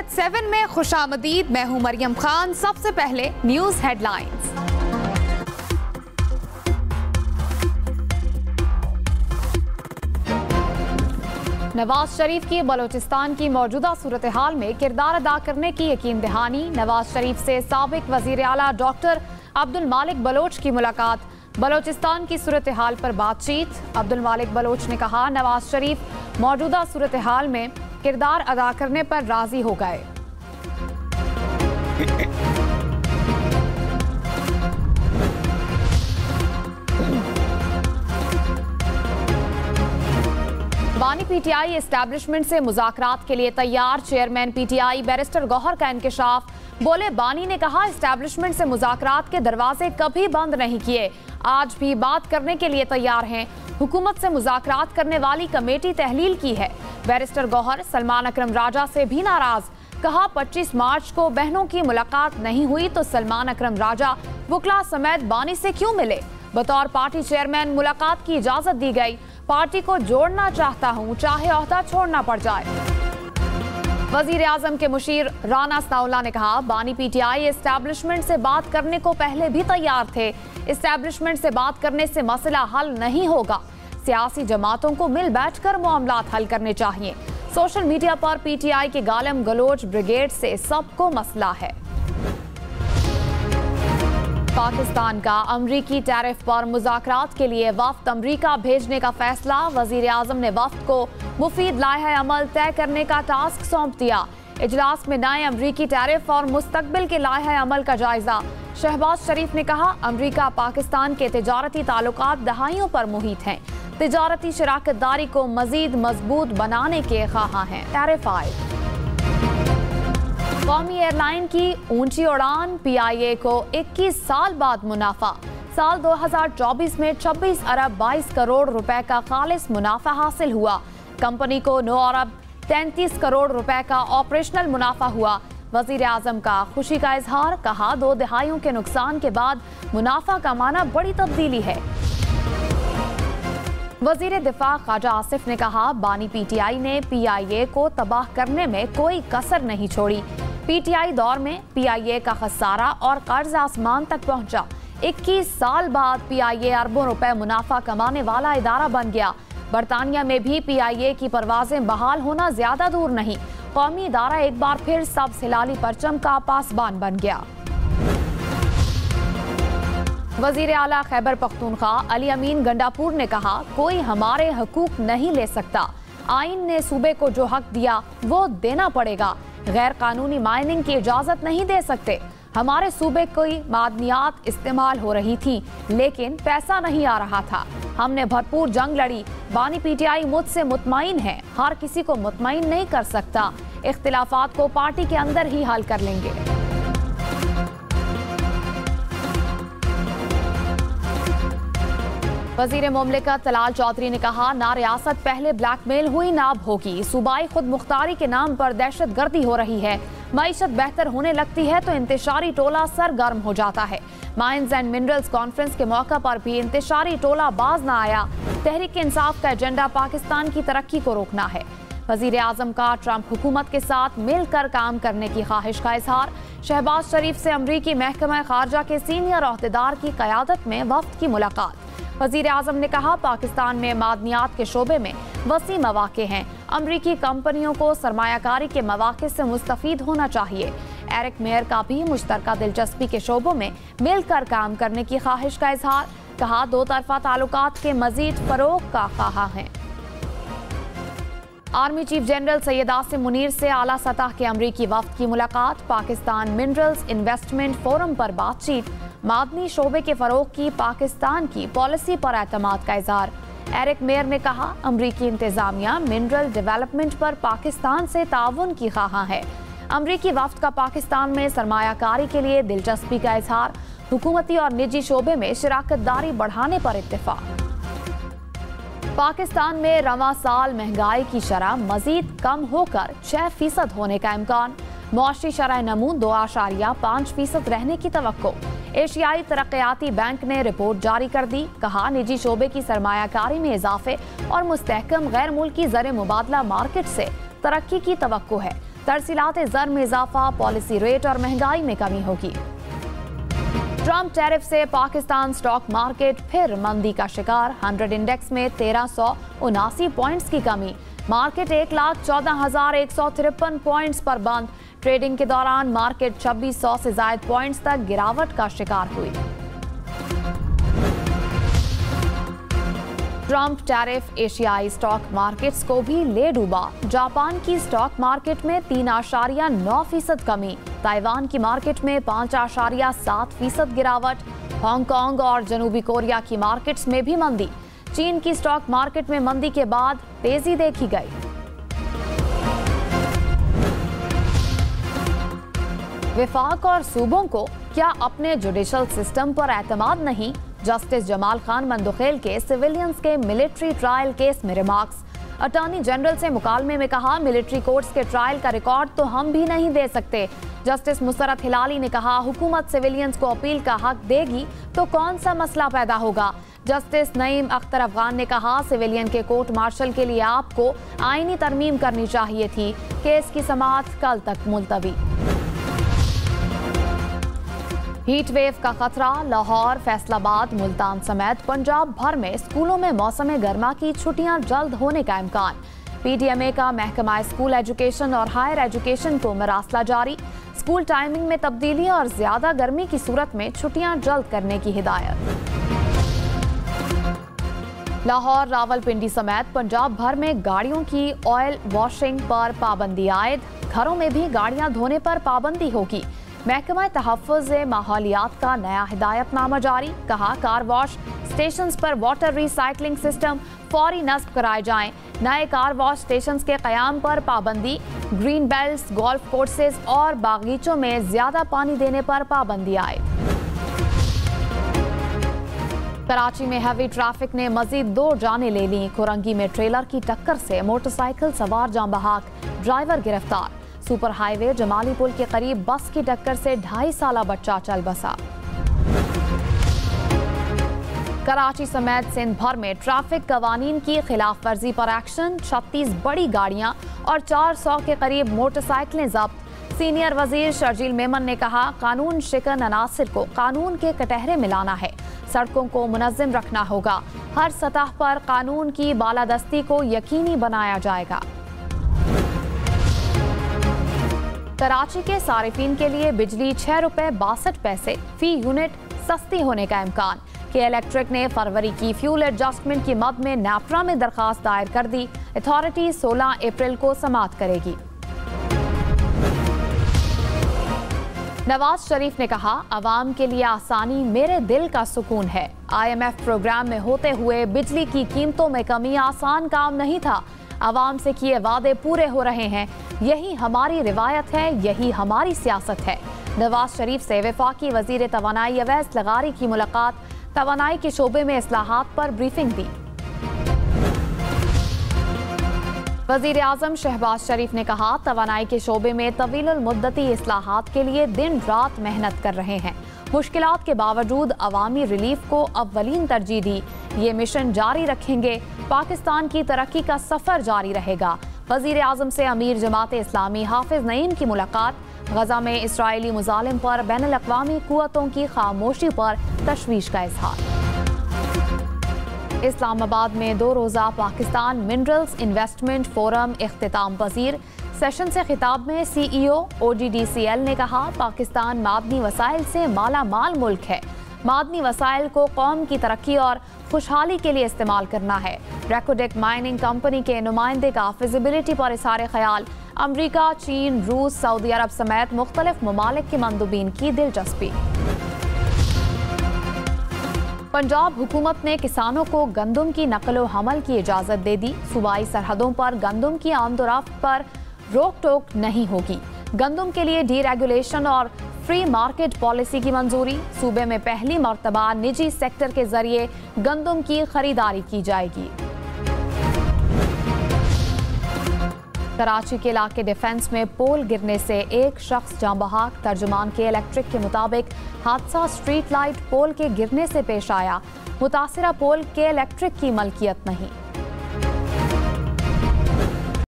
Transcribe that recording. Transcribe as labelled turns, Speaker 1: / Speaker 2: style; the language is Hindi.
Speaker 1: नेट 7 में खुशामदीद। मैं हूं मरियम खान। सबसे पहले न्यूज हेडलाइंस। नवाज शरीफ की बलोचिस्तान की मौजूदा सूरत हाल में किरदार अदा करने की यकीन दहानी। नवाज शरीफ से साबिक वजीर आला डॉक्टर अब्दुल मालिक बलोच की मुलाकात। बलोचिस्तान की सूरत हाल पर बातचीत। अब्दुल मालिक बलोच ने कहा, नवाज शरीफ मौजूदा सूरत हाल में किरदार अदा करने पर राजी हो गए। बानी पीटीआई एस्टैब्लिशमेंट से मुज़ाकरात के लिए तैयार। चेयरमैन पीटीआई बैरिस्टर गौहर का इंकशाफ। बोले, बानी ने कहा, एस्टैब्लिशमेंट से मुज़ाकरात के दरवाजे कभी बंद नहीं किए, आज भी बात करने के लिए तैयार हैं। हुकूमत से मुज़ाकरात करने वाली कमेटी तहलील की है। बैरिस्टर गौहर सलमान अकरम राजा से भी नाराज। कहा, 25 मार्च को बहनों की मुलाकात नहीं हुई तो सलमान अकरम राजा वकला समेत बानी से क्यों मिले। बतौर पार्टी चेयरमैन मुलाकात की इजाजत दी गई। पार्टी को जोड़ना चाहता हूं, चाहे ओहदा छोड़ना पड़ जाए। वजीर आजम के मुशीर राना सनाउल्लाह ने कहा, बानी पीटीआई एस्टैब्लिशमेंट से बात करने को पहले भी तैयार थे। एस्टैब्लिशमेंट से बात करने से मसला हल नहीं होगा। सियासी जमातों को मिल बैठकर मामलात हल करने चाहिए। सोशल मीडिया पर पीटीआई के गालम गलोच ब्रिगेड से सबको मसला है। पाकिस्तान का अमरीकी टैरिफ पर मुज़ाकरात के लिए वफ्द अमरीका भेजने का फैसला। वजीर आजम ने वफ्द को मुफीद लाहे अमल तय करने का टास्क सौंप दिया। इजलास में नए अमरीकी टैरिफ और मुस्तकबिल के लाहे अमल का जायजा। शहबाज शरीफ ने कहा, अमरीका पाकिस्तान के तिजारती ताल्लुकात दहाइयों पर मुहित हैं। तिजारती शराकतदारी को मजीद मजबूत बनाने के ख्वाहां हैं। टैरिफ आए। कौमी एयरलाइन की ऊंची उड़ान। पीआईए को 21 साल बाद मुनाफा। साल 2024 में 26 अरब 22 करोड़ रुपए का खालिस मुनाफा हासिल हुआ। कंपनी को 9 अरब 33 करोड़ रुपए का ऑपरेशनल मुनाफा हुआ। वजीर आजम का खुशी का इजहार। कहा, 2 दहाइयों के नुकसान के बाद मुनाफा कमाना बड़ी तब्दीली है। वजीर दिफा ख्वाजा आसिफ ने कहा, बानी पीटीआई ने पीआईए को तबाह करने में कोई कसर नहीं छोड़ी। पीटीआई दौर में पीआईए का खसारा और कर्ज आसमान तक पहुंचा। 21 साल बाद पीआईए अरबों रुपए मुनाफा कमाने वाला इदारा बन गया। बरतानिया में भी पीआईए की परवाजें बहाल होना ज्यादा दूर नहीं। कौमी इदारा एक बार फिर सब्ज़ हिलाली परचम का पासबान बन गया। वजीर आला खैबर पख्तूनख्वा अली अमीन गंडापुर ने कहा, कोई हमारे हकूक नहीं ले सकता। आइन ने सूबे को जो हक दिया वो देना पड़ेगा। गैर कानूनी माइनिंग की इजाजत नहीं दे सकते। हमारे सूबे की मादनियात इस्तेमाल हो रही थी लेकिन पैसा नहीं आ रहा था। हमने भरपूर जंग लड़ी। बानी पीटीआई मुझसे मुतमईन है। हर किसी को मुतमईन नहीं कर सकता। इख्तिलाफात को पार्टी के अंदर ही हल कर लेंगे। वजीर मुमलिकत तलाल चौधरी ने कहा, ना रियासत पहले ब्लैकमेल हुई ना अब होगी। सूबाई खुद मुख्तारी के नाम पर दहशत गर्दी हो रही है। मईशत बेहतर होने लगती है तो इंतशारी टोला सरगर्म हो जाता है। माइंस एंड मिनरल्स कॉन्फ्रेंस के मौका पर भी इंतशारी टोला बाज न आया। तहरीक इंसाफ का एजेंडा पाकिस्तान की तरक्की को रोकना है। वजीर आजम का ट्रंप हुकूमत के साथ मिलकर काम करने की ख्वाहिश का इजहार। शहबाज शरीफ से अमरीकी महकमा खारजा के सीनियर ओहदेदार की क़यादत में वफ्द की मुलाकात। वजीर आजम ने कहा, पाकिस्तान में मादनियात के शोबे में वसी मौके हैं। अमरीकी कंपनियों को सरमायाकारी के मौके से मुस्तफीद होना चाहिए। एरिक मेयर का भी मुश्तरका दिलचस्पी के शोबों में मिलकर काम करने की ख्वाहिश का इजहार। कहा, 2 तरफा ताल्लुकात के मजीद फरोग का ख्वाहा है। Army chief general Syed Asim Munir से आला सतह के अमरीकी वफ्द की मुलाकात। पाकिस्तान मिनरल्स इन्वेस्टमेंट फोरम पर बातचीत। मादनी शोबे के फरोग की पाकिस्तान की पॉलिसी पर एतमाद का इजहार। एरिक मेयर ने कहा, अमरीकी इंतजामिया मिनरल डेवलपमेंट पर पाकिस्तान से ताउन की ख्वाहा है। अमरीकी वफ्द का पाकिस्तान में सरमायाकारी के लिए दिलचस्पी का इजहार। हुकूमती और निजी शोबे में शराकतदारी बढ़ाने पर इत्तेफाक। पाकिस्तान में रवां साल महंगाई की शरह मजीद कम होकर 6% होने का इम्कान। मुआशी शरह नमू 2.5% रहने की तवक्को। एशियाई तरक्याती बैंक ने रिपोर्ट जारी कर दी। कहा, निजी शोबे की सरमायाकारी में इजाफे और मुस्तहकम गैर मुल्की ज़र मुबादला मार्केट से तरक्की की तवक्को है। तरसीलात ज़र में इजाफा, पॉलिसी रेट और महंगाई में कमी होगी। ट्रंप टैरिफ से पाकिस्तान स्टॉक मार्केट फिर मंदी का शिकार, 100 इंडेक्स में 1379 पॉइंट्स की कमी। मार्केट 1,14,153 पॉइंट्स पर बंद। ट्रेडिंग के दौरान मार्केट 2600 से ज्यादा पॉइंट्स तक गिरावट का शिकार हुई। ट्रंप टैरिफ एशियाई स्टॉक मार्केट्स को भी ले डूबा। जापान की स्टॉक मार्केट में 3.9% कमी, ताइवान की मार्केट में 5.7% गिरावट, हांगकांग और जनूबी कोरिया की मार्केट्स में भी मंदी। चीन की स्टॉक मार्केट में मंदी के बाद तेजी देखी गई। विफाक और सूबों को क्या अपने जुडिशल सिस्टम पर एतमाद नहीं? जस्टिस जमाल खान मंदुखेल के सिविलियंस के मिलिट्री ट्रायल केस में रिमार्क्स। अटॉर्नी जनरल से मुकालमे में कहा, मिलिट्री कोर्ट्स के ट्रायल का रिकॉर्ड तो हम भी नहीं दे सकते। जस्टिस मुसरत हिलाली ने कहा, हुकूमत सिविलियंस को अपील का हक देगी तो कौन सा मसला पैदा होगा। जस्टिस नईम अख्तर अफगान ने कहा, सिविलियन के कोर्ट मार्शल के लिए आपको आईनी तरमीम करनी चाहिए थी। केस की समाअत कल तक मुलतवी। हीट वेव का खतरा, लाहौर, फैसलाबाद, मुल्तान समेत पंजाब भर में स्कूलों में मौसम गर्मा की छुट्टियां जल्द होने का इम्कान। पीटीएमए का महकमा स्कूल एजुकेशन और हायर एजुकेशन को मरासला जारी। स्कूल टाइमिंग में तब्दीली और ज्यादा गर्मी की सूरत में छुट्टियां जल्द करने की हिदायत। लाहौर, रावलपिंडी समेत पंजाब भर में गाड़ियों की ऑयल वॉशिंग पर पाबंदी आयद। घरों में भी गाड़ियां धोने पर पाबंदी होगी। महकमा तहफ़्फ़ुज़ माहौलियात का नया हिदायतनामा जारी। कहा, कार वॉश स्टेशंस पर वाटर रिसाइकलिंग सिस्टम फौरी नस्ब कराए जाएं। नए कार वॉश स्टेशंस के क़याम पर पाबंदी। ग्रीन बेल्ट्स, गोल्फ कोर्सेज और बागीचों में ज्यादा पानी देने पर पाबंदी आए। कराची में हैवी ट्रैफिक ने मजीद 2 जानें ले लीं। खुरंगी में ट्रेलर की टक्कर से मोटरसाइकिल सवार जाँ बहाक, ड्राइवर गिरफ्तार। सुपर हाईवे जमाली पुल के करीब बस की टक्कर से 2.5 साला बच्चा चल बसा। कराची समेत सिंध भर में ट्रैफिक कवानीन की खिलाफ वर्जी पर एक्शन। 36 बड़ी गाड़ियां और 400 के करीब मोटरसाइकिलें जब्त। सीनियर वजीर शर्जील मेमन ने कहा, कानून शिकन अनासिर को कानून के कटहरे में लाना है। सड़कों को मुनज़्ज़म रखना होगा। हर सतह पर कानून की बालादस्ती को यकीनी बनाया जाएगा। कराची के सारिफीन के लिए बिजली 6 रुपए 62 पैसे फी यूनिट सस्ती होने का इम्कान। के इलेक्ट्रिक ने फरवरी की फ्यूल एडजस्टमेंट की मद में नैपरा में दरखास्त दायर कर दी। अथॉरिटी 16 अप्रैल को समाअत करेगी। नवाज शरीफ ने कहा, अवाम के लिए आसानी मेरे दिल का सुकून है। IMF प्रोग्राम में होते हुए बिजली की कीमतों में कमी आसान काम नहीं था। अवाम से किए वादे पूरे हो रहे हैं। यही हमारी रिवायत है, यही हमारी सियासत है। नवाज शरीफ से वफाकी वजीर तवानाई अवैस लगारी की मुलाकात। तवानाई के शोबे में इस्लाहात पर ब्रीफिंग दी। वजीर आजम शहबाज शरीफ ने कहा, तवानाई के शोबे में तवील मुद्दती इस्लाहात के लिए दिन रात मेहनत कर रहे हैं। मुश्किलात के बावजूद अवामी रिलीफ को अव्वलीन तरजीह दी। ये मिशन जारी रखेंगे। पाकिस्तान की तरक्की का सफर जारी रहेगा। वजीर आजम से अमीर जमात इस्लामी हाफिज नईम की मुलाकात। गजा में इसराइली मुजालिम पर बैनुल अक़वामी कुव्वतों की खामोशी पर तशवीश का इजहार। इस्लामाबाद में 2 रोज़ा पाकिस्तान मिनरल्स इन्वेस्टमेंट फोरम इख्तिताम पजीर। सेशन से खिताब में CEO OGDCL ने कहा, पाकिस्तान मादनी वसाइल से माला माल मुल्क है। मादनी वसाइल को कौम की तरक्की और खुशहाली के लिए इस्तेमाल करना है। रेकोडेक माइनिंग कंपनी के नुमाइंदे का फिजिबिलिटी पर इज़हार ख्याल। अमरीका, चीन, रूस, सऊदी अरब समेत मुख्तलिफ ममालिक के मंदूबीन की दिलचस्पी। पंजाब हुकूमत ने किसानों को गंदम की नकलो हमल की इजाज़त दे दी। सूबाई सरहदों पर गंदम की आमदोरफ्त पर रोक टोक नहीं होगी। गंदम के लिए डीरेगुलेशन और फ्री मार्केट पॉलिसी की मंजूरी। सूबे में पहली मर्तबा निजी सेक्टर के जरिए गंदम की खरीदारी की जाएगी। कराची के इलाके डिफेंस में पोल गिरने से एक शख्स जाँ बहाक। तर्जुमान के इलेक्ट्रिक के मुताबिक हादसा स्ट्रीट लाइट पोल के गिरने से पेश आया। मुतासिरा पोल के इलेक्ट्रिक की मलकियत नहीं।